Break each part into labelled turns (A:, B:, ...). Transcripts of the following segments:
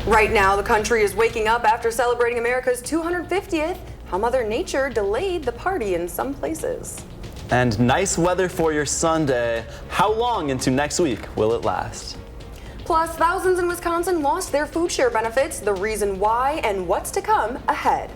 A: Right now, the country is waking up after celebrating America's 250th. How Mother Nature delayed the party in some places.
B: And nice weather for your Sunday. How long into next week will it last?
A: Plus, thousands in Wisconsin lost their food share benefits, the reason why, and what's to come ahead.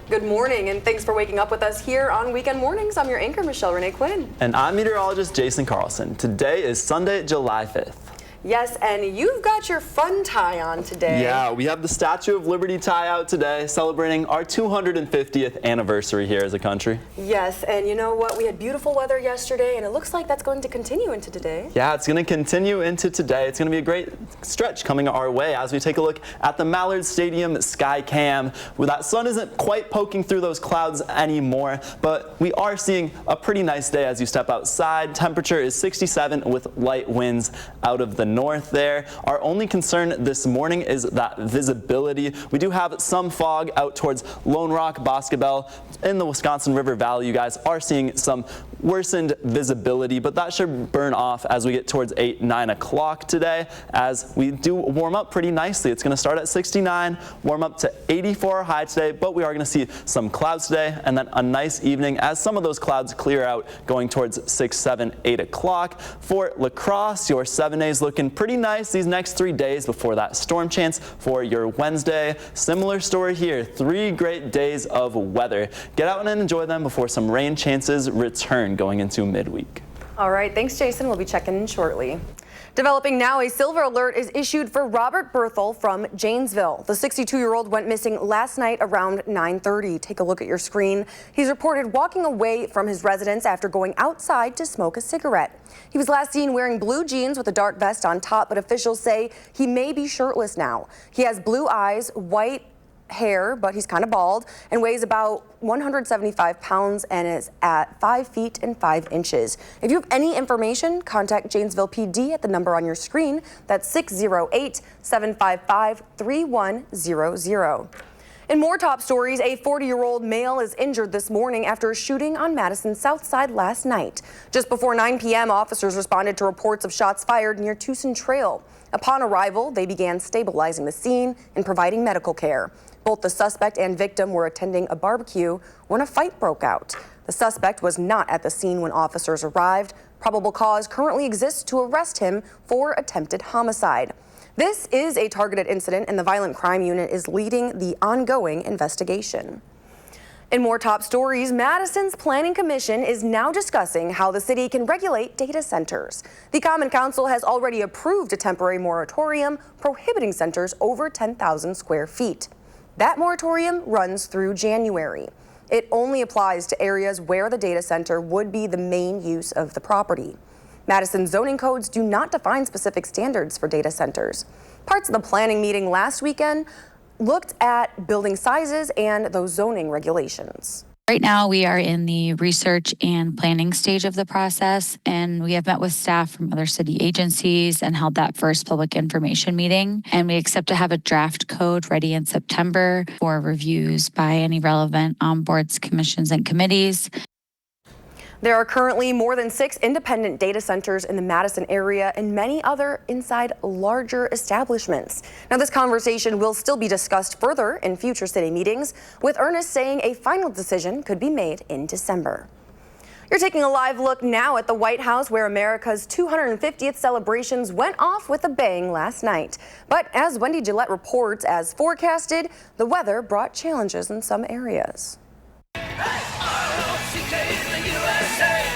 A: Good morning, and thanks for waking up with us here on Weekend Mornings. I'm your anchor, Michelle Renee Quinn.
B: And I'm meteorologist Jason Carlson. Today is Sunday, July 5th.
A: Yes, and you've got your fun tie on today.
B: Yeah, we have the Statue of Liberty tie out today, celebrating our 250th anniversary here as a country.
A: Yes, and you know what? We had beautiful weather yesterday, and it looks like that's going to continue into today.
B: Yeah, it's going to continue into today. It's going to be a great stretch coming our way as we take a look at the Mallard Stadium sky cam. Well, that sun isn't quite poking through those clouds anymore, but we are seeing a pretty nice day as you step outside. Temperature is 67 with light winds out of the north there. Our only concern this morning is that visibility. We do have some fog out towards Lone Rock, Boscobel. In the Wisconsin River Valley, you guys are seeing some worsened visibility, but that should burn off as we get towards 8, 9 o'clock today as we do warm up pretty nicely. It's going to start at 69, warm up to 84 high today, but we are going to see some clouds today and then a nice evening as some of those clouds clear out going towards 6, 7, 8 o'clock. For La Crosse, your 7 days looking pretty nice these next 3 days before that storm chance for your Wednesday. Similar story here, 3 great days of weather. Get out and enjoy them before some rain chances return going into midweek.
A: All right, thanks, Jason. We'll be checking in shortly. Developing now, a silver alert is issued for Robert Berthel from Janesville. The 62-year-old went missing last night around 9:30. Take a look at your screen. He's reported walking away from his residence after going outside to smoke a cigarette. He was last seen wearing blue jeans with a dark vest on top, but officials say he may be shirtless now. He has blue eyes, white hair, but he's kind of bald, and weighs about 175 pounds and is at 5 feet and 5 inches. If you have any information, contact Janesville PD at the number on your screen. That's 608-755-3100. In more top stories, a 40-year-old male is injured this morning after a shooting on Madison's south side last night. Just before 9 p.m., officers responded to reports of shots fired near Tucson Trail. Upon arrival, they began stabilizing the scene and providing medical care. Both the suspect and victim were attending a barbecue when a fight broke out. The suspect was not at the scene when officers arrived. Probable cause currently exists to arrest him for attempted homicide. This is a targeted incident, and the Violent Crime Unit is leading the ongoing investigation. In more top stories, Madison's Planning Commission is now discussing how the city can regulate data centers. The Common Council has already approved a temporary moratorium prohibiting centers over 10,000 square feet. That moratorium runs through January. It only applies to areas where the data center would be the main use of the property. Madison zoning codes do not define specific standards for data centers. Parts of the planning meeting last weekend looked at building sizes and those zoning regulations.
C: Right now, we are in the research and planning stage of the process, and we have met with staff from other city agencies and held that first public information meeting. And we expect to have a draft code ready in September for reviews by any relevant boards, commissions, and committees.
A: There are currently more than 6 independent data centers in the Madison area and many other inside larger establishments. Now, this conversation will still be discussed further in future city meetings, with Ernest saying a final decision could be made in December. You're taking a live look now at the White House, where America's 250th celebrations went off with a bang last night. But as Wendy Gillette reports, as forecasted, the weather brought challenges in some areas.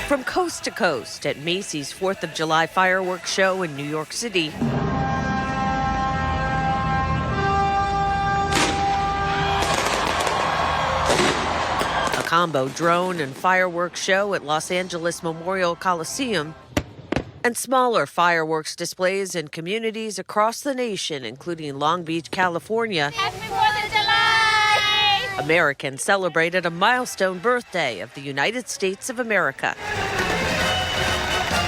D: From coast to coast at Macy's 4th of July fireworks show in New York City. A combo drone and fireworks show at Los Angeles Memorial Coliseum. And smaller fireworks displays in communities across the nation, including Long Beach, California.
E: Happy 4th of July!
D: Americans celebrated a milestone birthday of the United States of America.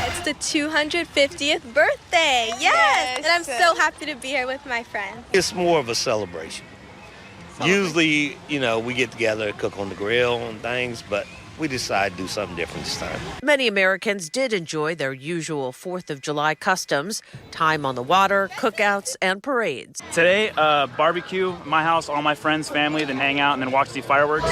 E: It's the 250th birthday, yes! And I'm so happy to be here with my friends.
F: It's more of a celebration. Usually, you know, we get together, cook on the grill and things, but we decided to do something different this time.
D: Many Americans did enjoy their usual 4th of July customs, time on the water, cookouts, and parades.
G: Today, barbecue, my house, all my friends, family, then hang out and then watch the fireworks.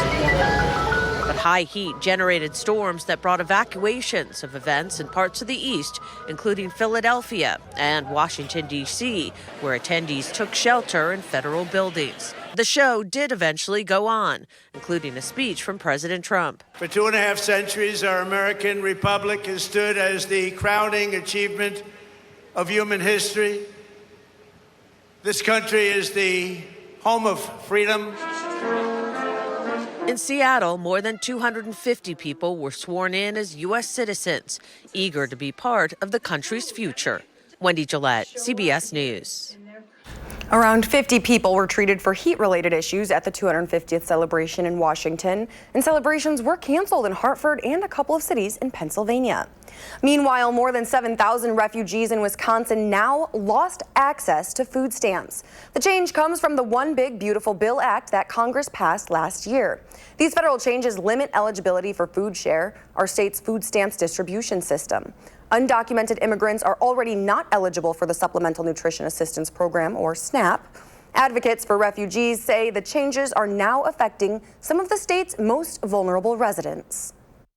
D: But high heat generated storms that brought evacuations of events in parts of the East, including Philadelphia and Washington, D.C., where attendees took shelter in federal buildings. The show did eventually go on, including a speech from President Trump.
H: For 2.5 centuries, our American republic has stood as the crowning achievement of human history. This country is the home of freedom.
D: In Seattle, more than 250 people were sworn in as U.S. citizens, eager to be part of the country's future. Wendy Gillette, CBS News.
A: Around 50 people were treated for heat-related issues at the 250th celebration in Washington, and celebrations were canceled in Hartford and a couple of cities in Pennsylvania. Meanwhile, more than 7,000 refugees in Wisconsin now lost access to food stamps. The change comes from the One Big Beautiful Bill Act that Congress passed last year. These federal changes limit eligibility for food share, our state's food stamps distribution system. Undocumented immigrants are already not eligible for the Supplemental Nutrition Assistance Program, or SNAP. Advocates for refugees say the changes are now affecting some of the state's most vulnerable residents.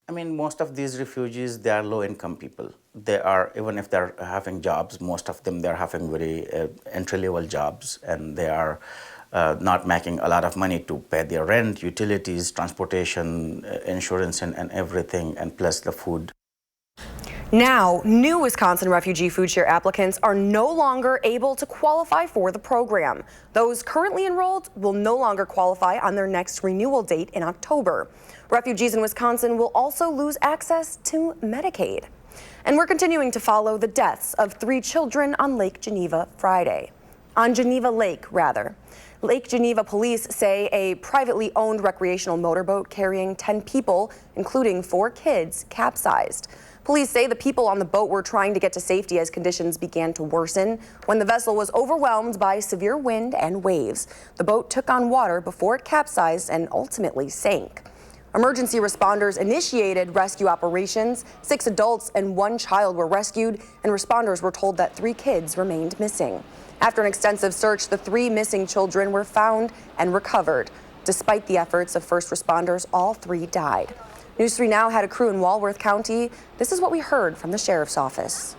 I: I mean, most of these refugees, they are low-income people. They are, even if they're having jobs, most of them, they're having very entry-level jobs, and they are not making a lot of money to pay their rent, utilities, transportation, insurance, and everything, and plus the food.
A: Now, new Wisconsin refugee food share applicants are no longer able to qualify for the program. Those currently enrolled will no longer qualify on their next renewal date in October. Refugees in Wisconsin will also lose access to Medicaid. And we're continuing to follow the deaths of 3 children on Lake Geneva Friday. On Geneva Lake, rather. Lake Geneva police say a privately owned recreational motorboat carrying 10 people, including 4 kids, capsized. Police say the people on the boat were trying to get to safety as conditions began to worsen when the vessel was overwhelmed by severe wind and waves. The boat took on water before it capsized and ultimately sank. Emergency responders initiated rescue operations. 6 adults and 1 child were rescued, and responders were told that 3 kids remained missing. After an extensive search, the 3 missing children were found and recovered. Despite the efforts of first responders, all 3 died. News 3 Now had a crew in Walworth County. This is what we heard from the sheriff's office.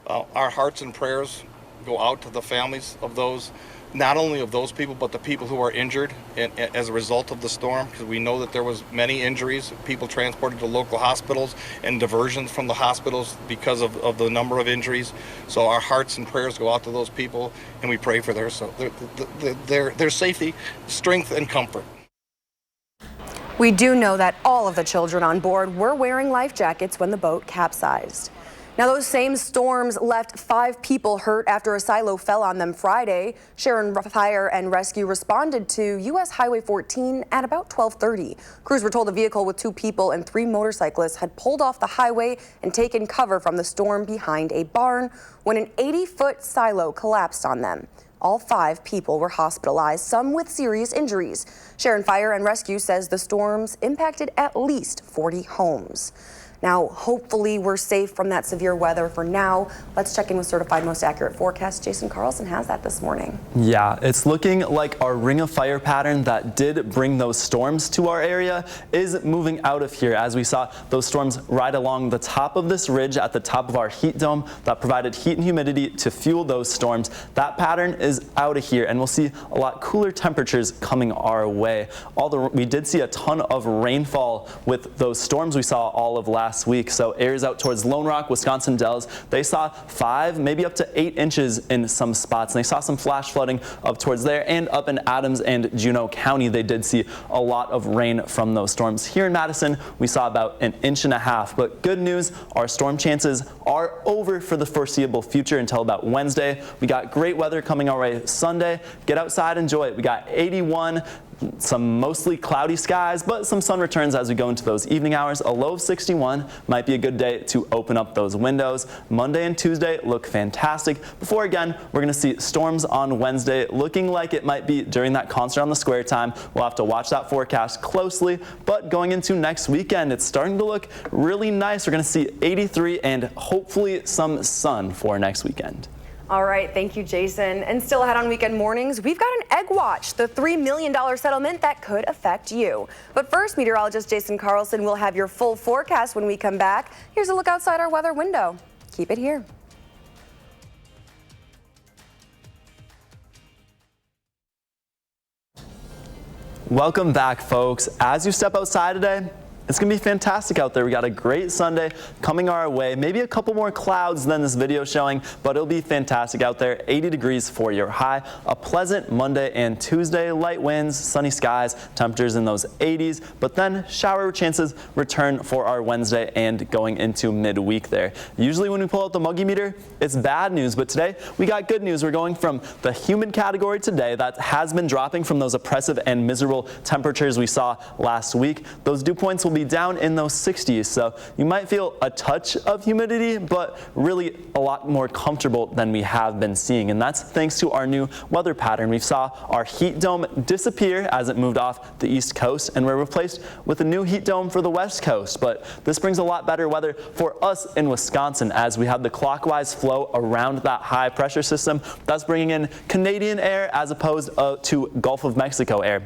J: Our hearts and prayers go out to the families of those, not only of those people, but the people who are injured as a result of the storm, because we know that there was many injuries, people transported to local hospitals and diversions from the hospitals because of the number of injuries. So our hearts and prayers go out to those people, and we pray for their safety, strength, and comfort.
A: We do know that all of the children on board were wearing life jackets when the boat capsized. Now, those same storms left 5 people hurt after a silo fell on them Friday. Sharon Fire and Rescue responded to U.S. Highway 14 at about 12:30. Crews were told a vehicle with 2 people and 3 motorcyclists had pulled off the highway and taken cover from the storm behind a barn when an 80-foot silo collapsed on them. All 5 people were hospitalized, some with serious injuries. Sharon Fire and Rescue says the storms impacted at least 40 homes. Now, hopefully we're safe from that severe weather for now. Let's check in with Certified Most Accurate Forecast. Jason Carlson has that this morning.
B: Yeah, it's looking like our ring of fire pattern that did bring those storms to our area is moving out of here, as we saw those storms right along the top of this ridge at the top of our heat dome that provided heat and humidity to fuel those storms. That pattern is out of here, and we'll see a lot cooler temperatures coming our way. We did see a ton of rainfall with those storms we saw all of last week. So areas out towards Lone Rock, Wisconsin Dells, they saw 5, maybe up to 8 inches in some spots. And they saw some flash flooding up towards there, and up in Adams and Juneau County, they did see a lot of rain from those storms. Here in Madison, we saw about 1.5 inches. But good news, our storm chances are over for the foreseeable future until about Wednesday. We got great weather coming our way Sunday. Get outside, enjoy it. We got 81 Some mostly cloudy skies, but some sun returns as we go into those evening hours. A low of 61 might be a good day to open up those windows. Monday and Tuesday look fantastic. Before again, we're going to see storms on Wednesday, looking like it might be during that concert on the square time. We'll have to watch that forecast closely, but going into next weekend, it's starting to look really nice. We're going to see 83 and hopefully some sun for next weekend.
A: All right, thank you, Jason. And still ahead on weekend mornings, we've got an egg watch, the $3 million settlement that could affect you. But first, meteorologist Jason Carlson will have your full forecast when we come back. Here's a look outside our weather window. Keep it here.
B: Welcome back, folks. As you step outside today, it's going to be fantastic out there. We got a great Sunday coming our way. Maybe a couple more clouds than this video showing, but it'll be fantastic out there. 80 degrees for your high. A pleasant Monday and Tuesday. Light winds, sunny skies, temperatures in those 80s, but then shower chances return for our Wednesday and going into midweek there. Usually when we pull out the muggy meter, it's bad news, but today we got good news. We're going from the humid category today that has been dropping from those oppressive and miserable temperatures we saw last week. Those dew points will be down in those 60s, so you might feel a touch of humidity, but really a lot more comfortable than we have been seeing, and that's thanks to our new weather pattern. We saw our heat dome disappear as it moved off the east coast, and we're replaced with a new heat dome for the west coast, but this brings a lot better weather for us in Wisconsin as we have the clockwise flow around that high pressure system that's bringing in Canadian air as opposed to Gulf of Mexico air.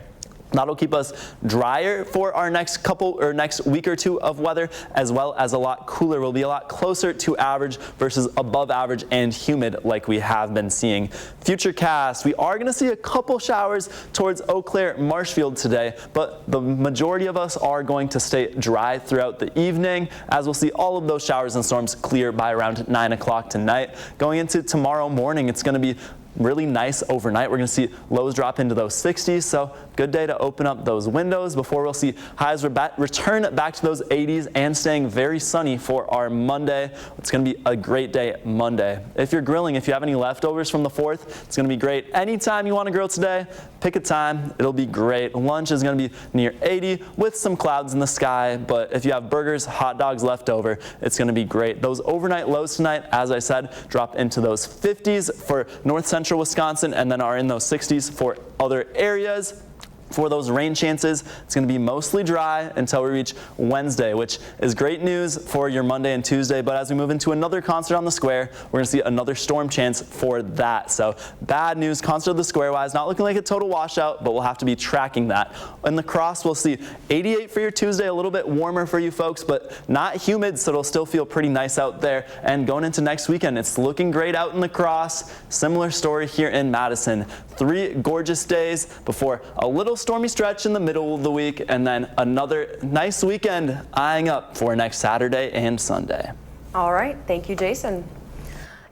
B: That'll keep us drier for our next week or two of weather, as well as a lot cooler. We'll be a lot closer to average versus above average and humid like we have been seeing. Futurecast, we are going to see a couple showers towards Eau Claire, Marshfield today, but the majority of us are going to stay dry throughout the evening, as we'll see all of those showers and storms clear by around 9 o'clock tonight. Going into tomorrow morning, it's going to be really nice overnight. We're going to see lows drop into those 60s, so good day to open up those windows before we'll see highs return back to those 80s and staying very sunny for our Monday. It's going to be a great day Monday. If you're grilling, if you have any leftovers from the 4th, it's going to be great. Anytime you want to grill today, pick a time. It'll be great. Lunch is going to be near 80 with some clouds in the sky, but if you have burgers, hot dogs left over, it's going to be great. Those overnight lows tonight, as I said, drop into those 50s for north central Wisconsin and then are in those 60s for other areas. For those rain chances, it's going to be mostly dry until we reach Wednesday, which is great news for your Monday and Tuesday. But as we move into another concert on the square, we're going to see another storm chance for that. So bad news, concert of the square wise, not looking like a total washout, but we'll have to be tracking that. In the cross, we'll see 88 for your Tuesday, a little bit warmer for you folks, but not humid, so it'll still feel pretty nice out there. And going into next weekend, it's looking great out in the cross. Similar story here in Madison. 3 gorgeous days before a little stormy stretch in the middle of the week, and then another nice weekend eyeing up for next Saturday and Sunday.
A: All right, thank you, Jason.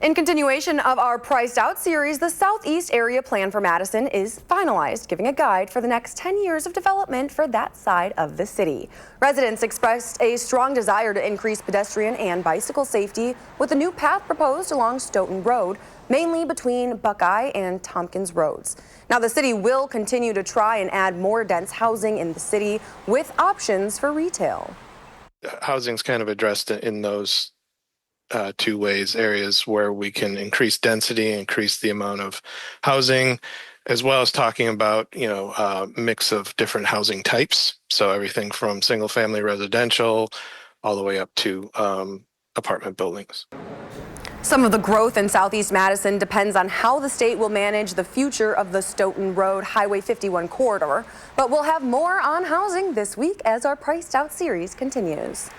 A: In continuation of our Priced Out series, the Southeast Area Plan for Madison is finalized, giving a guide for the next 10 years of development for that side of the city. Residents expressed a strong desire to increase pedestrian and bicycle safety with a new path proposed along Stoughton Road, mainly between Buckeye and Tompkins Roads. Now, the city will continue to try and add more dense housing in the city with options for retail.
K: Housing's kind of addressed in those 2 ways, areas where we can increase density, increase the amount of housing, as well as talking about, mix of different housing types. So everything from single family residential all the way up to apartment buildings.
A: Some of the growth in Southeast Madison depends on how the state will manage the future of the Stoughton Road Highway 51 corridor, but we'll have more on housing this week as our Priced Out series continues.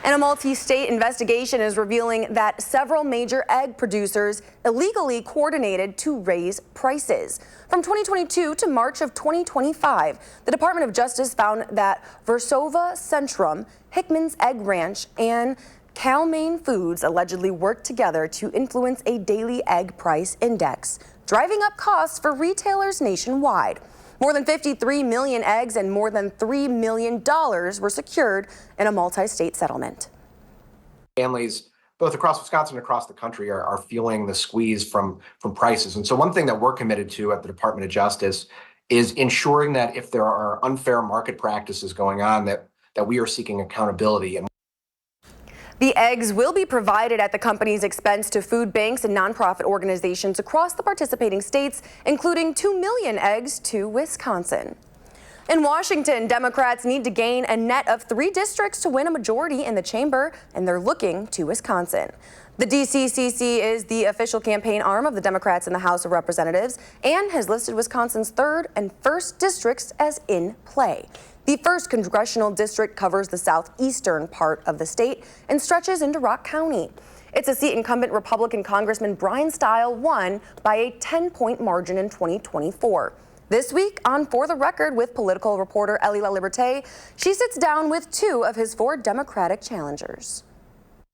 A: And a multi-state investigation is revealing that several major egg producers illegally coordinated to raise prices. From 2022 to March of 2025, the Department of Justice found that Versova Centrum, Hickman's Egg Ranch, and Cal-Maine Foods allegedly worked together to influence a daily egg price index, driving up costs for retailers nationwide. More than 53 million eggs and more than $3 million were secured in a multi-state settlement.
L: Families both across Wisconsin and across the country are feeling the squeeze from prices. And so one thing that we're committed to at the Department of Justice is ensuring that if there are unfair market practices going on, that we are seeking accountability. And
A: the eggs will be provided at the company's expense to food banks and nonprofit organizations across the participating states, including 2 million eggs to Wisconsin. In Washington, Democrats need to gain a net of 3 districts to win a majority in the chamber, and they're looking to Wisconsin. The DCCC is the official campaign arm of the Democrats in the House of Representatives and has listed Wisconsin's 3rd and 1st districts as in play. The 1st congressional district covers the southeastern part of the state and stretches into Rock County. It's a seat incumbent Republican Congressman Brian Stile won by a 10-point margin in 2024. This week on For the Record with political reporter Ellie LaLiberte, she sits down with 2 of his 4 Democratic challengers.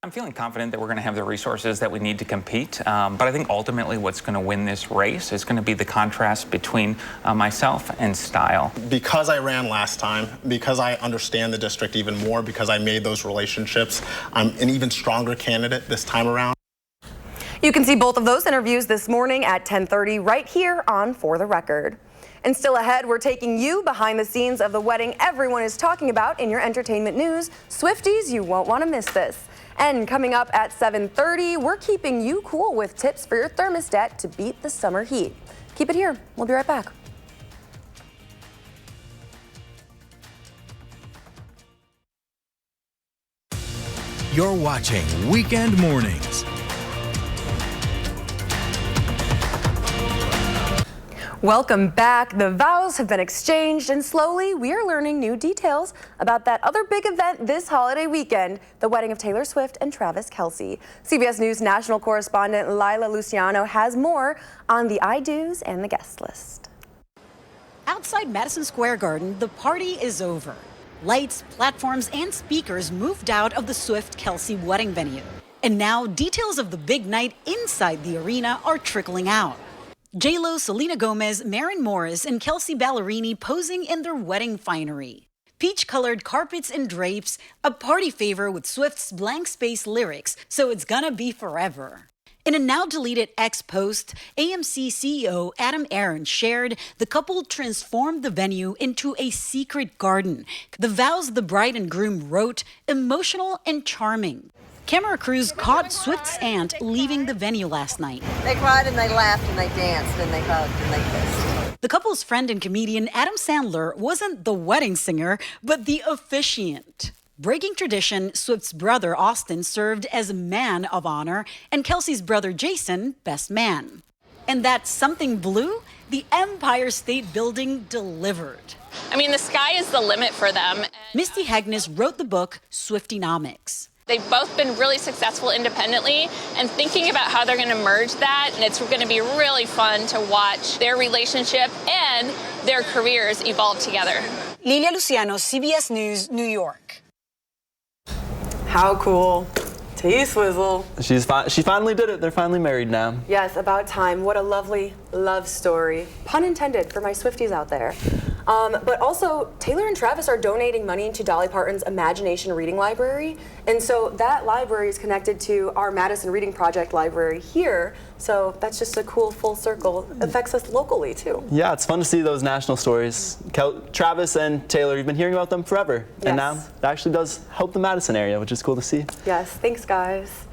M: I'm feeling confident that we're going to have the resources that we need to compete, but I think ultimately what's going to win this race is going to be the contrast between myself and Stile.
N: Because I ran last time, because I understand the district even more, because I made those relationships, I'm an even stronger candidate this time around.
A: You can see both of those interviews this morning at 10:30 right here on For the Record. And still ahead, we're taking you behind the scenes of the wedding everyone is talking about in your entertainment news. Swifties, you won't want to miss this. And coming up at 7:30, we're keeping you cool with tips for your thermostat to beat the summer heat. Keep it here. We'll be right back.
O: You're watching Weekend Mornings.
A: Welcome back. The vows have been exchanged, and slowly we are learning new details about that other big event this holiday weekend, the wedding of Taylor Swift and Travis Kelce. CBS News national correspondent Lila Luciano has more on the I-dos and the guest list.
P: Outside Madison Square Garden, the party is over. Lights, platforms, and speakers moved out of the Swift-Kelce wedding venue. And now details of the big night inside the arena are trickling out. J-Lo, Selena Gomez, Maren Morris, and Kelsey Ballerini posing in their wedding finery. Peach-colored carpets and drapes, a party favor with Swift's blank space lyrics, so it's gonna be forever. In a now-deleted X post, AMC CEO Adam Aron shared the couple transformed the venue into a secret garden. The vows the bride and groom wrote, emotional and charming. Camera crews caught Swift's aunt leaving the venue last night.
Q: They cried and they laughed and they danced and they hugged and they kissed.
P: The couple's friend and comedian Adam Sandler wasn't the wedding singer, but the officiant. Breaking tradition, Swift's brother Austin served as man of honor and Kelsey's brother Jason, best man. And that something blue, the Empire State Building delivered.
R: I mean, the sky is the limit for them.
P: Misty Hagnes wrote the book Swiftonomics.
R: They've both been really successful independently, and thinking about how they're going to merge that, and it's going to be really fun to watch their relationship and their careers evolve together.
P: Lilia Luciano, CBS News, New York.
A: How cool. T-Swizzle.
B: She finally did it. They're finally married now.
A: Yes, about time. What a lovely love story. Pun intended for my Swifties out there. But also, Taylor and Travis are donating money to Dolly Parton's Imagination Reading Library. And so that library is connected to our Madison Reading Project library here. So that's just a cool full circle. It affects us locally, too.
B: Yeah, it's fun to see those national stories. Travis and Taylor, you've been hearing about them forever.
A: Yes.
B: And now it actually does help the Madison area, which is cool to see.
A: Yes, thanks, guys.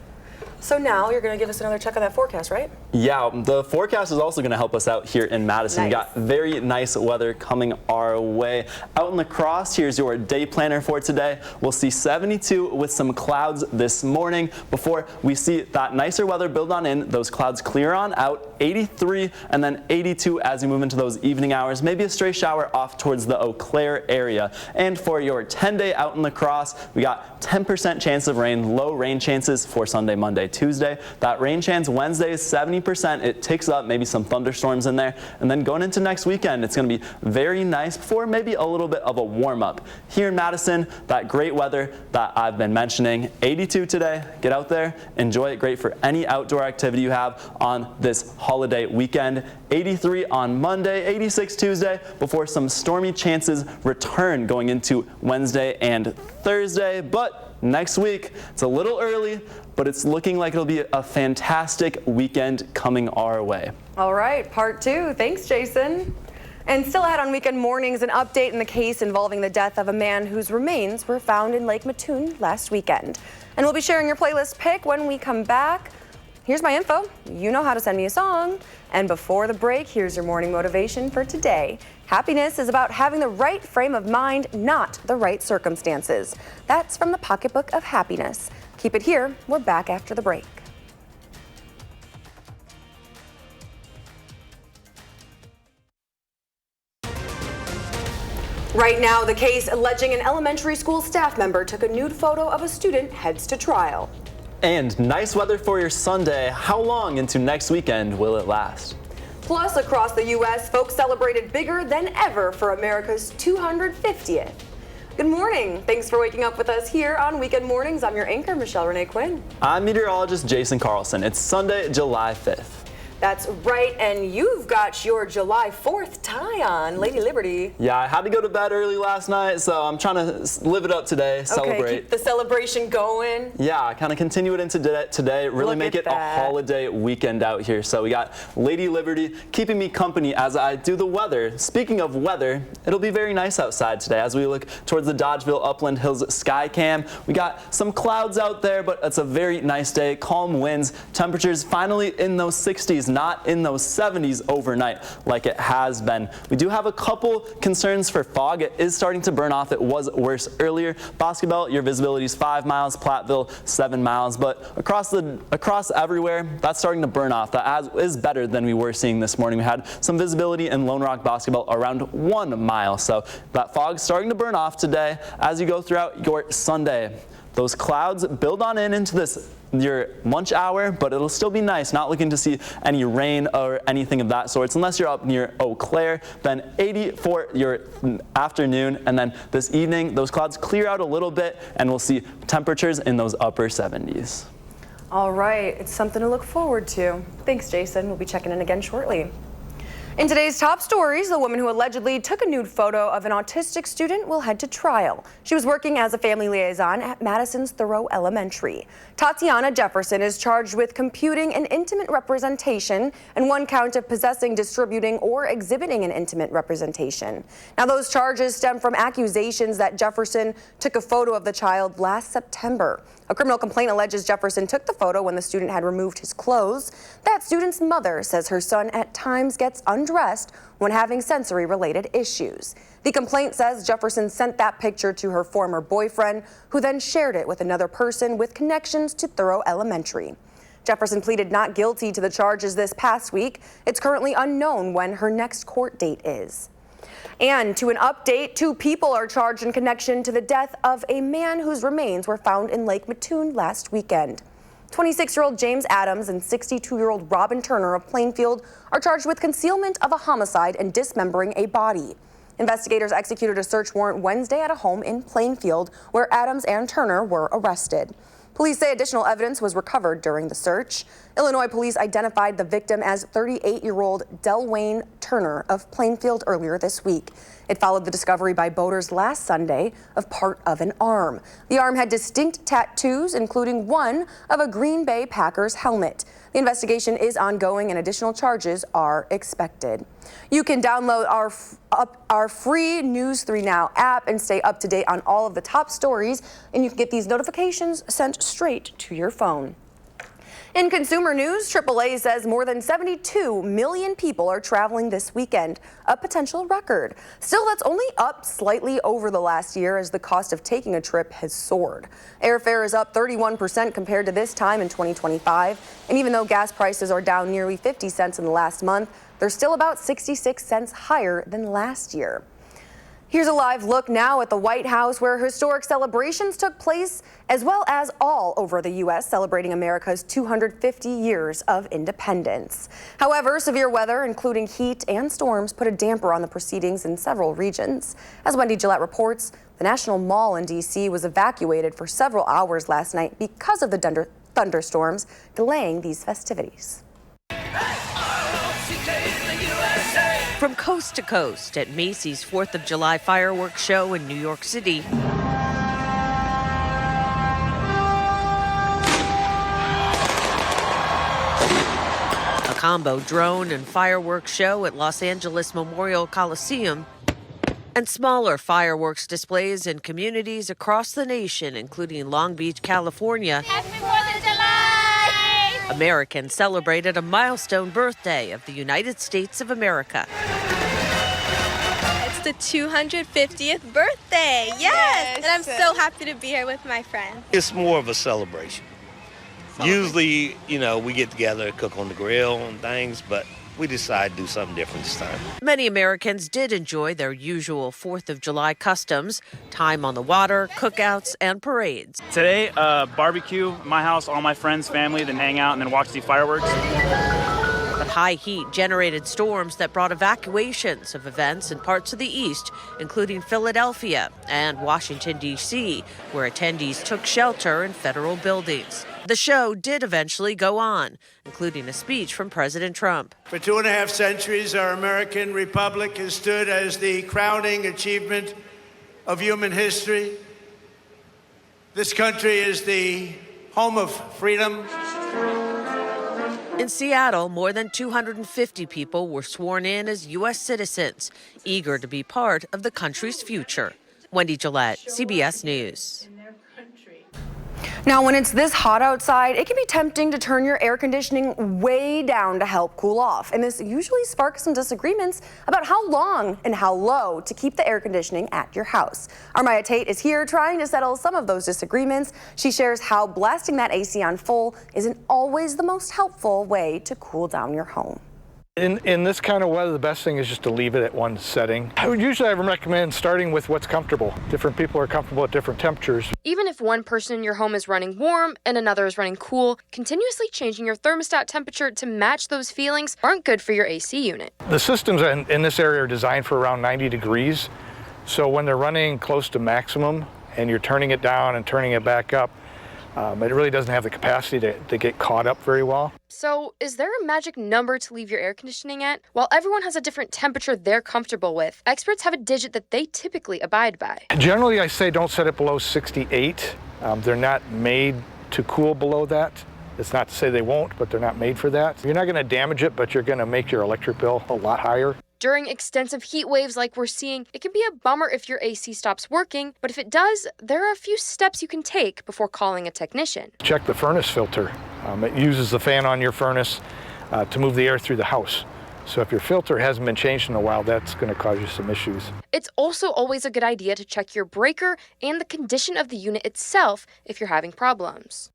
A: So now you're going to give us another check on that forecast, right?
B: Yeah, the forecast is also going to help us out here in Madison.
A: Nice.
B: We got very nice weather coming our way. Out in La Crosse, here's your day planner for today. We'll see 72 with some clouds this morning before we see that nicer weather build on in. Those clouds clear on out, 83 and then 82 as we move into those evening hours. Maybe a stray shower off towards the Eau Claire area. And for your 10-day out in La Crosse, we got 10% chance of rain, low rain chances for Sunday, Monday, Tuesday. That rain chance Wednesday is 70%. It ticks up, maybe some thunderstorms in there. And then going into next weekend, it's going to be very nice before maybe a little bit of a warm up. Here in Madison, that great weather that I've been mentioning, 82 today. Get out there, enjoy it. Great for any outdoor activity you have on this holiday weekend. 83 on Monday, 86 Tuesday, before some stormy chances return going into Wednesday and Thursday. But next week, it's a little early, but it's looking like it'll be a fantastic weekend coming our way.
A: All right, part 2. Thanks, Jason. And still ahead on Weekend Mornings, an update in the case involving the death of a man whose remains were found in Lake Mattoon last weekend. And we'll be sharing your playlist pick when we come back. Here's my info. You know how to send me a song. And before the break, here's your morning motivation for today. Happiness is about having the right frame of mind, not the right circumstances. That's from the Pocketbook of Happiness. Keep it here. We're back after the break. Right now, the case alleging an elementary school staff member took a nude photo of a student heads to trial.
B: And nice weather for your Sunday. How long into next weekend will it last?
A: Plus, across the U.S., folks celebrated bigger than ever for America's 250th. Good morning. Thanks for waking up with us here on Weekend Mornings. I'm your anchor, Michelle Renee Quinn.
B: I'm meteorologist Jason Carlson. It's Sunday, July 5th.
A: That's right, and you've got your July 4th tie on, Lady Liberty.
B: Yeah, I had to go to bed early last night, so I'm trying to live it up today, celebrate.
A: Okay, keep the celebration going.
B: Yeah, kind of continue it into today, really make it a holiday weekend out here. So we got Lady Liberty keeping me company as I do the weather. Speaking of weather, it'll be very nice outside today as we look towards the Dodgeville Upland Hills sky cam. We got some clouds out there, but it's a very nice day, calm winds, temperatures finally in those 60s. Not in those 70s overnight like it has been. We do have a couple concerns for fog. It is starting to burn off. It was worse earlier. Bosque Belt, your visibility is 5 miles. Platteville, 7 miles. But across everywhere, that's starting to burn off. That is better than we were seeing this morning. We had some visibility in Lone Rock, Bosque Belt around 1 mile. So that fog's starting to burn off today as you go throughout your Sunday. Those clouds build on into your lunch hour, but it'll still be nice. Not looking to see any rain or anything of that sort, unless you're up near Eau Claire. Then 80 for your afternoon, and then this evening, those clouds clear out a little bit, and we'll see temperatures in those upper 70s.
A: All right, it's something to look forward to. Thanks, Jason. We'll be checking in again shortly. In today's top stories, the woman who allegedly took a nude photo of an autistic student will head to trial. She was working as a family liaison at Madison's Thoreau Elementary. Tatiana Jefferson is charged with computing an intimate representation and 1 count of possessing, distributing, or exhibiting an intimate representation. Now, those charges stem from accusations that Jefferson took a photo of the child last September. A criminal complaint alleges Jefferson took the photo when the student had removed his clothes. That student's mother says her son at times gets undressed when having sensory-related issues. The complaint says Jefferson sent that picture to her former boyfriend, who then shared it with another person with connections to Thoreau Elementary. Jefferson pleaded not guilty to the charges this past week. It's currently unknown when her next court date is. And to an update, 2 people are charged in connection to the death of a man whose remains were found in Lake Mattoon last weekend. 26-year-old James Adams and 62-year-old Robin Turner of Plainfield are charged with concealment of a homicide and dismembering a body. Investigators executed a search warrant Wednesday at a home in Plainfield where Adams and Turner were arrested. Police say additional evidence was recovered during the search. Illinois police identified the victim as 38-year-old Delwayne Turner of Plainfield earlier this week. It followed the discovery by boaters last Sunday of part of an arm. The arm had distinct tattoos, including one of a Green Bay Packers helmet. The investigation is ongoing and additional charges are expected. You can download our free News 3 Now app and stay up to date on all of the top stories, and you can get these notifications sent straight to your phone. In consumer news, AAA says more than 72 million people are traveling this weekend, a potential record. Still, that's only up slightly over the last year as the cost of taking a trip has soared. Airfare is up 31% compared to this time in 2025, and even though gas prices are down nearly 50 cents in the last month, they're still about 66 cents higher than last year. Here's a live look now at the White House, where historic celebrations took place, as well as all over the U.S. celebrating America's 250 years of independence. However, severe weather, including heat and storms, put a damper on the proceedings in several regions. As Wendy Gillette reports, the National Mall in D.C. was evacuated for several hours last night because of the thunderstorms, delaying these festivities.
D: From coast to coast at Macy's 4th of July fireworks show in New York City. A combo drone and fireworks show at Los Angeles Memorial Coliseum, and smaller fireworks displays in communities across the nation, including Long Beach, California.
E: Happy 4th of July!
D: Americans celebrated a milestone birthday of the United States of America.
E: It's the 250th birthday. Yes! And I'm so happy to be here with my friends.
F: It's more of a celebration. Usually, we get together, cook on the grill and things, but we decided to do something different this time.
D: Many Americans did enjoy their usual 4th of July customs, time on the water, cookouts, and parades.
G: Today, barbecue, my house, all my friends, family, then hang out and then watch the fireworks.
D: But high heat generated storms that brought evacuations of events in parts of the East, including Philadelphia and Washington, D.C., where attendees took shelter in federal buildings. The show did eventually go on, including a speech from President Trump.
H: For 2.5 centuries, our American republic has stood as the crowning achievement of human history. This country is the home of freedom.
D: In Seattle, more than 250 people were sworn in as U.S. citizens, eager to be part of the country's future. Wendy Gillette, CBS News.
A: Now, when it's this hot outside, it can be tempting to turn your air conditioning way down to help cool off. And this usually sparks some disagreements about how long and how low to keep the air conditioning at your house. Our Maya Tate is here trying to settle some of those disagreements. She shares how blasting that AC on full isn't always the most helpful way to cool down your home.
S: In this kind of weather, the best thing is just to leave it at one setting. I would usually recommend starting with what's comfortable. Different people are comfortable at different temperatures.
T: Even if one person in your home is running warm and another is running cool, continuously changing your thermostat temperature to match those feelings aren't good for your AC unit.
S: The systems in this area are designed for around 90 degrees. So when they're running close to maximum and you're turning it down and turning it back up, it really doesn't have the capacity to get caught up very well.
T: So, is there a magic number to leave your air conditioning at? While everyone has a different temperature they're comfortable with, experts have a digit that they typically abide by.
S: Generally, I say don't set it below 68. They're not made to cool below that. It's not to say they won't, but they're not made for that. You're not going to damage it, but you're going to make your electric bill a lot higher.
T: During extensive heat waves like we're seeing, it can be a bummer if your AC stops working, but if it does, there are a few steps you can take before calling a technician.
S: Check the furnace filter. It uses the fan on your furnace to move the air through the house. So if your filter hasn't been changed in a while, that's going to cause you some issues.
T: It's also always a good idea to check your breaker and the condition of the unit itself if you're having problems.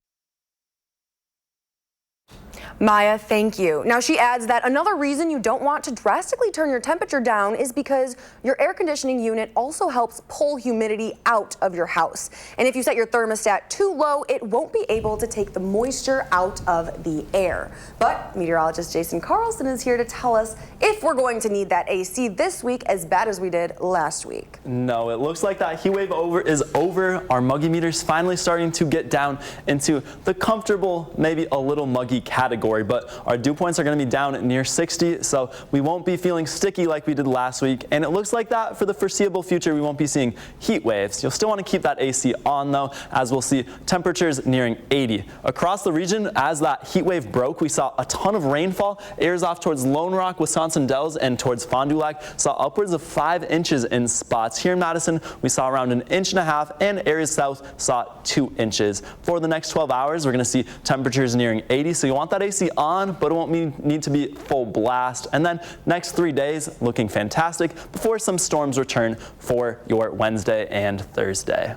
A: Maya, thank you. Now, she adds that another reason you don't want to drastically turn your temperature down is because your air conditioning unit also helps pull humidity out of your house. And if you set your thermostat too low, it won't be able to take the moisture out of the air. But meteorologist Jason Carlson is here to tell us if we're going to need that AC this week as bad as we did last week.
B: No, it looks like that heat wave is over. Our muggy meter's finally starting to get down into the comfortable, maybe a little muggy category. But our dew points are going to be down near 60, so we won't be feeling sticky like we did last week. And it looks like that for the foreseeable future, we won't be seeing heat waves. You'll still want to keep that AC on, though, as we'll see temperatures nearing 80. Across the region, as that heat wave broke, we saw a ton of rainfall. Areas off towards Lone Rock, Wisconsin Dells, and towards Fond du Lac saw upwards of 5 inches in spots. Here in Madison, we saw around 1.5 inches, and areas south saw 2 inches. For the next 12 hours, we're going to see temperatures nearing 80, so you want that AC on, but it won't need to be full blast. And then next 3 days looking fantastic before some storms return for your Wednesday and Thursday.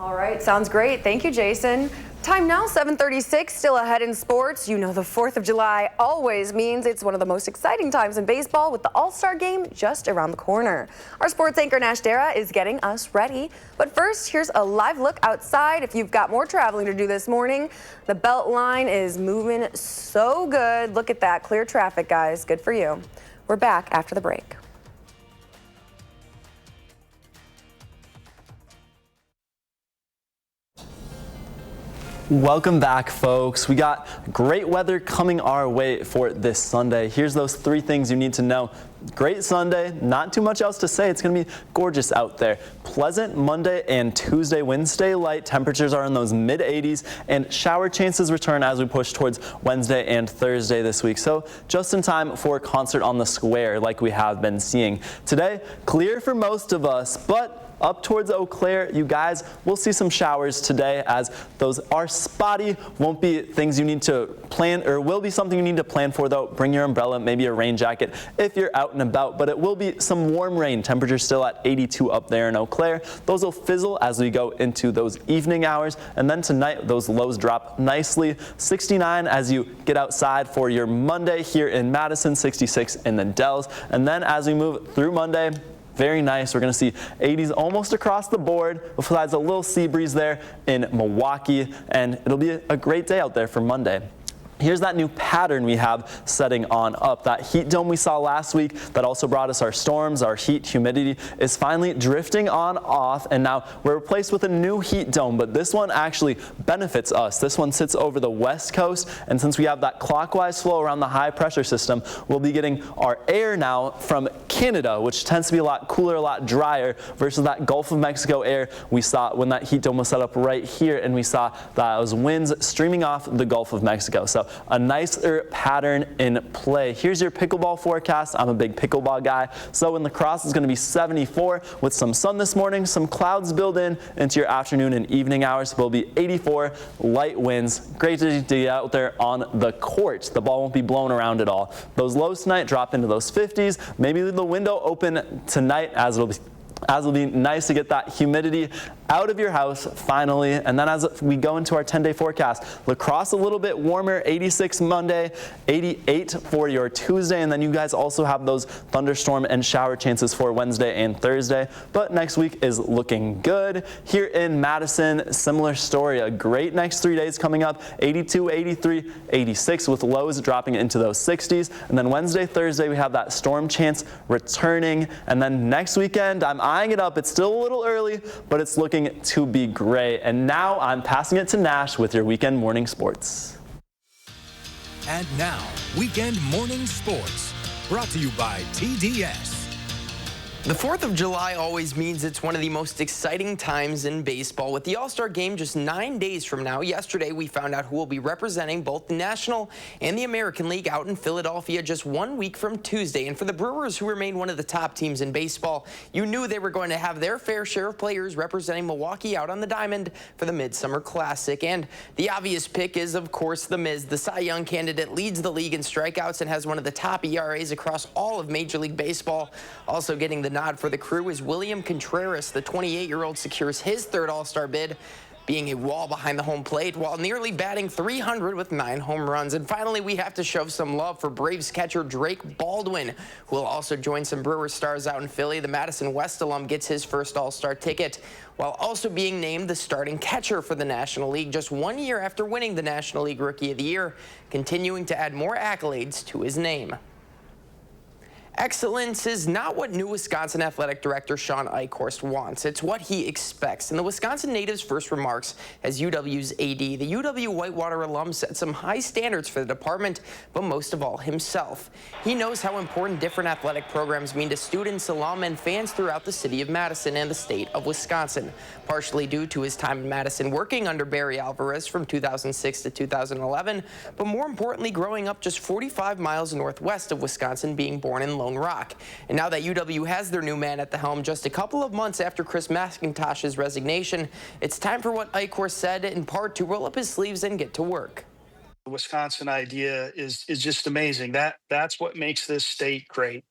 A: All right, sounds great. Thank you, Jason. Time now, 7:36, still ahead in sports. You know the 4th of July always means it's one of the most exciting times in baseball with the All-Star game just around the corner. Our sports anchor Nash Dara is getting us ready. But first, here's a live look outside. If you've got more traveling to do this morning, the belt line is moving so good. Look at that, clear traffic, guys. Good for you. We're back after the break.
B: Welcome back, folks. We got great weather coming our way for this Sunday. Here's those 3 things you need to know. Great Sunday, not too much else to say. It's going to be gorgeous out there. Pleasant Monday and Tuesday. Winds stay light. Temperatures are in those mid-80s, and shower chances return as we push towards Wednesday and Thursday this week. So just in time for a concert on the square like we have been seeing. Today, clear for most of us, but up towards Eau Claire, you guys, we'll see some showers today, as those are spotty. Won't be things you need to plan, or will be something you need to plan for, though. Bring your umbrella, maybe a rain jacket if you're out and about, but it will be some warm rain. Temperatures still at 82 up there in Eau Claire. Those will fizzle as we go into those evening hours, and then tonight those lows drop nicely. 69 as you get outside for your Monday here in Madison, 66 in the Dells, and then as we move through Monday, very nice. We're going to see 80s almost across the board, besides a little sea breeze there in Milwaukee, and it'll be a great day out there for Monday. Here's that new pattern we have setting on up. That heat dome we saw last week that also brought us our storms, our heat, humidity, is finally drifting on off, and now we're replaced with a new heat dome, but this one actually benefits us. This one sits over the west coast, and since we have that clockwise flow around the high pressure system, we'll be getting our air now from Canada, which tends to be a lot cooler, a lot drier, versus that Gulf of Mexico air we saw when that heat dome was set up right here, and we saw those winds streaming off the Gulf of Mexico. So a nicer pattern in play. Here's your pickleball forecast. I'm a big pickleball guy. So in lacrosse, it's going to be 74 with some sun this morning. Some clouds build into your afternoon and evening hours. Will be 84, light winds. Great to get out there on the court. The ball won't be blown around at all. Those lows tonight drop into those 50s. Maybe leave the window open tonight, as it'll be nice to get that humidity out of your house finally. And then as we go into our 10-day forecast, lacrosse a little bit warmer, 86 Monday, 88 for your Tuesday, and then you guys also have those thunderstorm and shower chances for Wednesday and Thursday. But next week is looking good. Here in Madison, similar story. A great next 3 days coming up, 82, 83, 86, with lows dropping into those 60s. And then Wednesday, Thursday, we have that storm chance returning. And then next weekend, I'm eyeing it up. It's still a little early, but it's looking to be great. And now I'm passing it to Nash with your weekend morning sports.
O: And now, weekend morning sports, brought to you by TDS.
U: The 4th of July always means it's one of the most exciting times in baseball. With the All-Star game just 9 days from now, yesterday we found out who will be representing both the National and the American League out in Philadelphia just 1 week from Tuesday. And for the Brewers, who remain one of the top teams in baseball, you knew they were going to have their fair share of players representing Milwaukee out on the diamond for the Midsummer Classic. And the obvious pick is, of course, The Miz. The Cy Young candidate leads the league in strikeouts and has one of the top ERAs across all of Major League Baseball. Also getting the nod for the crew is William Contreras. The 28-year-old secures his 3rd All-Star bid, being a wall behind the home plate while nearly batting 300 with 9 home runs. And finally, we have to show some love for Braves catcher Drake Baldwin, who will also join some Brewers stars out in Philly. The Madison West alum gets his first All-Star ticket, while also being named the starting catcher for the National League just 1 year after winning the National League Rookie of the Year, continuing to add more accolades to his name. Excellence is not what new Wisconsin Athletic Director Sean Eichhorst wants. It's what he expects. In the Wisconsin native's first remarks as UW's AD, the UW Whitewater alum set some high standards for the department, but most of all himself. He knows how important different athletic programs mean to students, alum, and fans throughout the city of Madison and the state of Wisconsin, partially due to his time in Madison working under Barry Alvarez from 2006 to 2011, but more importantly, growing up just 45 miles northwest of Wisconsin, being born in Lone Rock. And now that UW has their new man at the helm just a couple of months after Chris McIntosh's resignation, it's time for what Eichhorst said in part to roll up his sleeves and get to work.
V: The Wisconsin idea is just amazing. That's what makes this state great.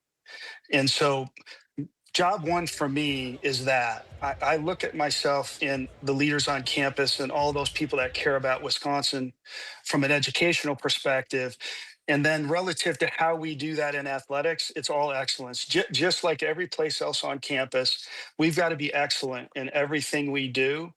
V: And so job one for me is that I look at myself and the leaders on campus and all those people that care about Wisconsin from an educational perspective. And then relative to how we do that in athletics, it's all excellence. Just like every place else on campus, we've got to be excellent in everything we do.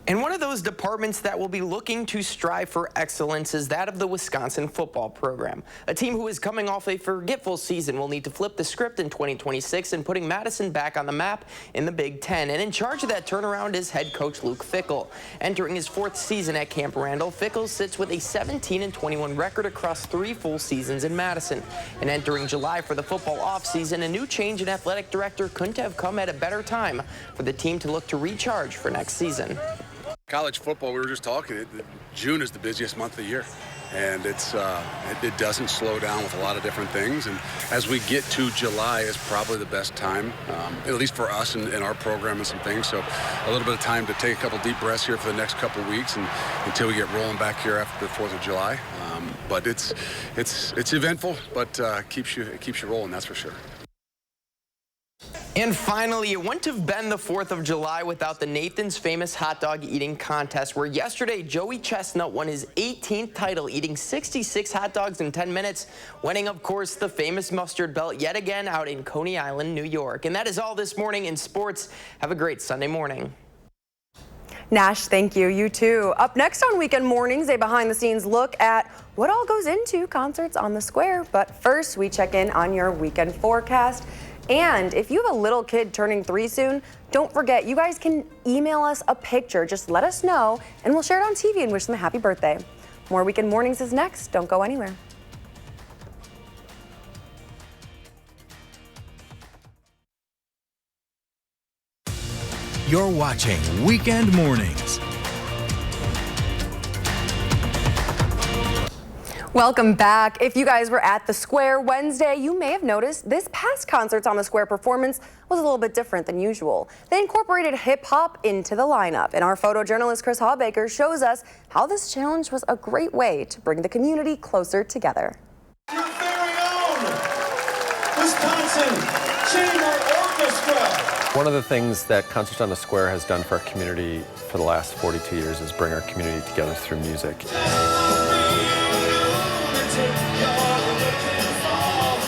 U: And one of those departments that will be looking to strive for excellence is that of the Wisconsin football program. A team who is coming off a forgetful season will need to flip the script in 2026 and putting Madison back on the map in the Big Ten. And in charge of that turnaround is head coach Luke Fickell. Entering his 4th season at Camp Randall, Fickell sits with a 17-21 record across 3 full seasons in Madison. And entering July for the football offseason, a new change in athletic director couldn't have come at a better time for the team to look to recharge for next season.
C: College football, we were just talking, June is the busiest month of the year, and it doesn't slow down with a lot of different things. And as we get to July is probably the best time, at least for us and our program and some things. So a little bit of time to take a couple deep breaths here for the next couple of weeks and until we get rolling back here after the 4th of July. But it's eventful, but it keeps you rolling, that's for sure.
U: And finally, it wouldn't have been the 4th of July without the Nathan's Famous Hot Dog Eating Contest, where yesterday Joey Chestnut won his 18th title, eating 66 hot dogs in 10 minutes, winning, of course, the famous mustard belt yet again out in Coney Island, New York. And that is all this morning in sports. Have a great Sunday morning.
A: Nash, thank you. You too. Up next on Weekend Mornings, a behind-the-scenes look at what all goes into concerts on the Square. But first, we check in on your weekend forecast. And if you have a little kid turning 3 soon, don't forget, you guys can email us a picture. Just let us know, and we'll share it on TV and wish them a happy birthday. More Weekend Mornings is next. Don't go anywhere.
O: You're watching Weekend Mornings.
A: Welcome back. If you guys were at the Square Wednesday, you may have noticed this past Concerts on the Square performance was a little bit different than usual. They incorporated hip hop into the lineup, and our photojournalist Chris Hawbaker shows us how this challenge was a great way to bring the community closer together.
I: Your very own Wisconsin Chamber Orchestra.
W: One of the things that Concerts on the Square has done for our community for the last 42 years is bring our community together through music.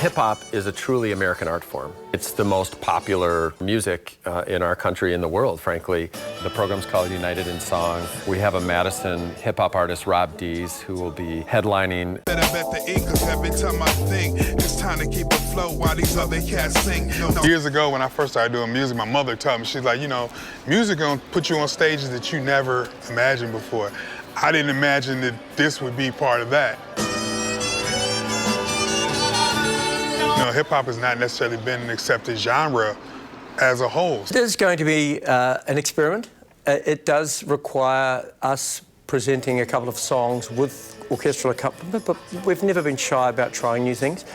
W: Hip-hop is a truly American art form. It's the most popular music in our country and the world, frankly. The program's called United in Song. We have a Madison hip-hop artist, Rob Dees, who will be headlining.
X: Every time I think it's time to keep afloat while these other cats sing. Years ago, when I first started doing music, my mother told me, she's like, you know, music gonna put you on stages that you never imagined before. I didn't imagine that this would be part of that. You know, hip-hop has not necessarily been an accepted genre as a whole.
Y: It is going to be an experiment. It does require us presenting a couple of songs with orchestral accompaniment, but we've never been shy about trying new things.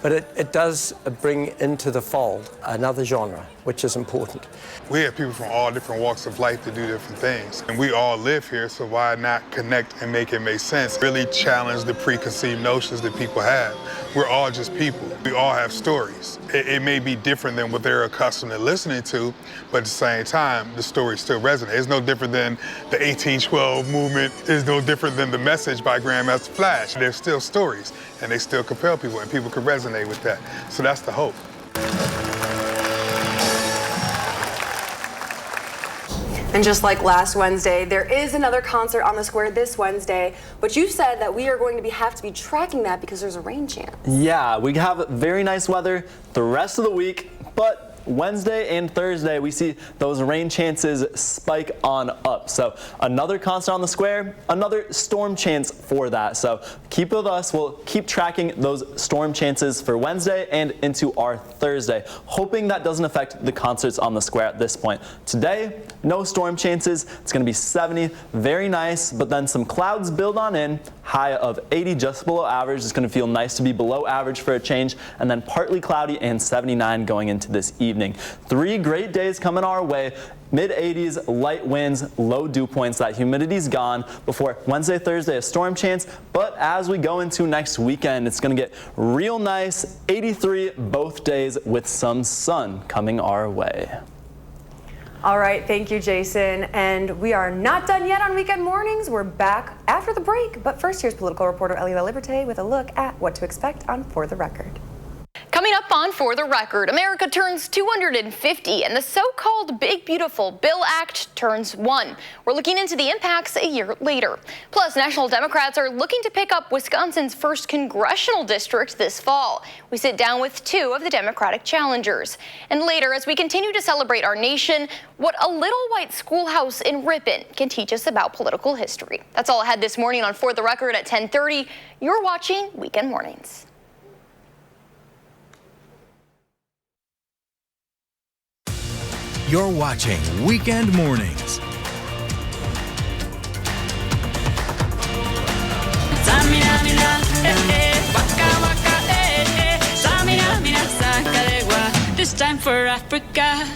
Y: But it does bring into the fold another genre, which is important.
X: We have people from all different walks of life to do different things. And we all live here, so why not connect and make it make sense? Really challenge the preconceived notions that people have. We're all just people. We all have stories. It may be different than what they're accustomed to listening to, but at the same time, the stories still resonate. It's no different than the 1812 movement. It's no different than the Message by Grandmaster Flash. They're still stories, and they still compel people, and people can resonate with that. So that's the hope.
A: And just like last Wednesday, there is another concert on the Square this Wednesday, but you said that we are going to have to be tracking that because there's a rain chance.
B: Yeah, we have very nice weather the rest of the week, but Wednesday and Thursday, we see those rain chances spike on up. So another concert on the Square, another storm chance for that. So keep with us. We'll keep tracking those storm chances for Wednesday and into our Thursday, hoping that doesn't affect the concerts on the Square at this point. Today, no storm chances. It's going to be 70, very nice, but then some clouds build on in. High of 80, just below average. It's going to feel nice to be below average for a change, and then partly cloudy and 79 going into this evening. 3 great days coming our way. Mid-80s, light winds, low dew points. That humidity's gone. Before Wednesday, Thursday, a storm chance. But as we go into next weekend, it's going to get real nice. 83 both days with some sun coming our way.
A: All right, thank you, Jason. And we are not done yet on Weekend Mornings. We're back after the break. But first, here's political reporter Elia Liberté with a look at what to expect on For the Record.
J: Coming up on For the Record, America turns 250 and the so-called Big Beautiful Bill Act turns 1. We're looking into the impacts a year later. Plus, national Democrats are looking to pick up Wisconsin's first congressional district this fall. We sit down with 2 of the Democratic challengers. And later, as we continue to celebrate our nation, what a little white schoolhouse in Ripon can teach us about political history. That's all I had this morning on For the Record at 10:30. You're watching Weekend Mornings.
O: You're watching Weekend Mornings.
K: This time for Africa.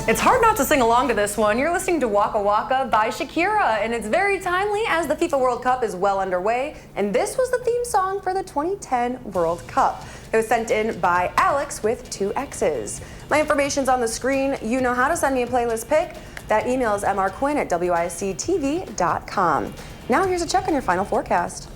A: It's hard not to sing along to this one. You're listening to Waka Waka by Shakira, and it's very timely as the FIFA World Cup is well underway, and this was the theme song for the 2010 World Cup. It was sent in by Alex with 2 X's. My information's on the screen. You know how to send me a playlist pick. That email is mrquinn@wisctv.com. Now here's a check on your final forecast.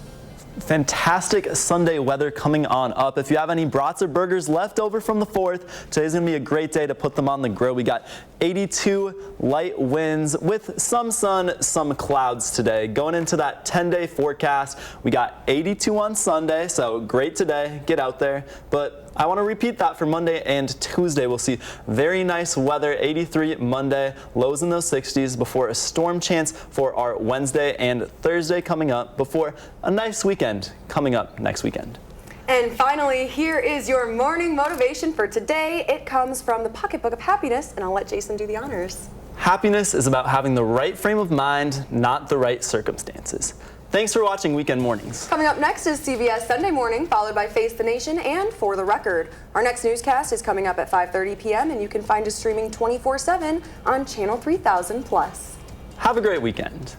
B: Fantastic Sunday weather coming on up. If you have any brats or burgers left over from the 4th, today's going to be a great day to put them on the grill. We got 82 light winds with some sun, some clouds today. Going into that 10-day forecast, we got 82 on Sunday, so great today. Get out there. But I want to repeat that for Monday and Tuesday. We'll see very nice weather, 83 Monday, lows in those 60s before a storm chance for our Wednesday and Thursday coming up before a nice weekend coming up next weekend.
A: And finally, here is your morning motivation for today. It comes from the Pocketbook of Happiness, and I'll let Jason do the honors.
B: Happiness is about having the right frame of mind, not the right circumstances. Thanks for watching Weekend Mornings.
A: Coming up next is CBS Sunday Morning, followed by Face the Nation and For the Record. Our next newscast is coming up at 5:30 p.m. and you can find us streaming 24/7 on Channel 3000+.
B: Have a great weekend.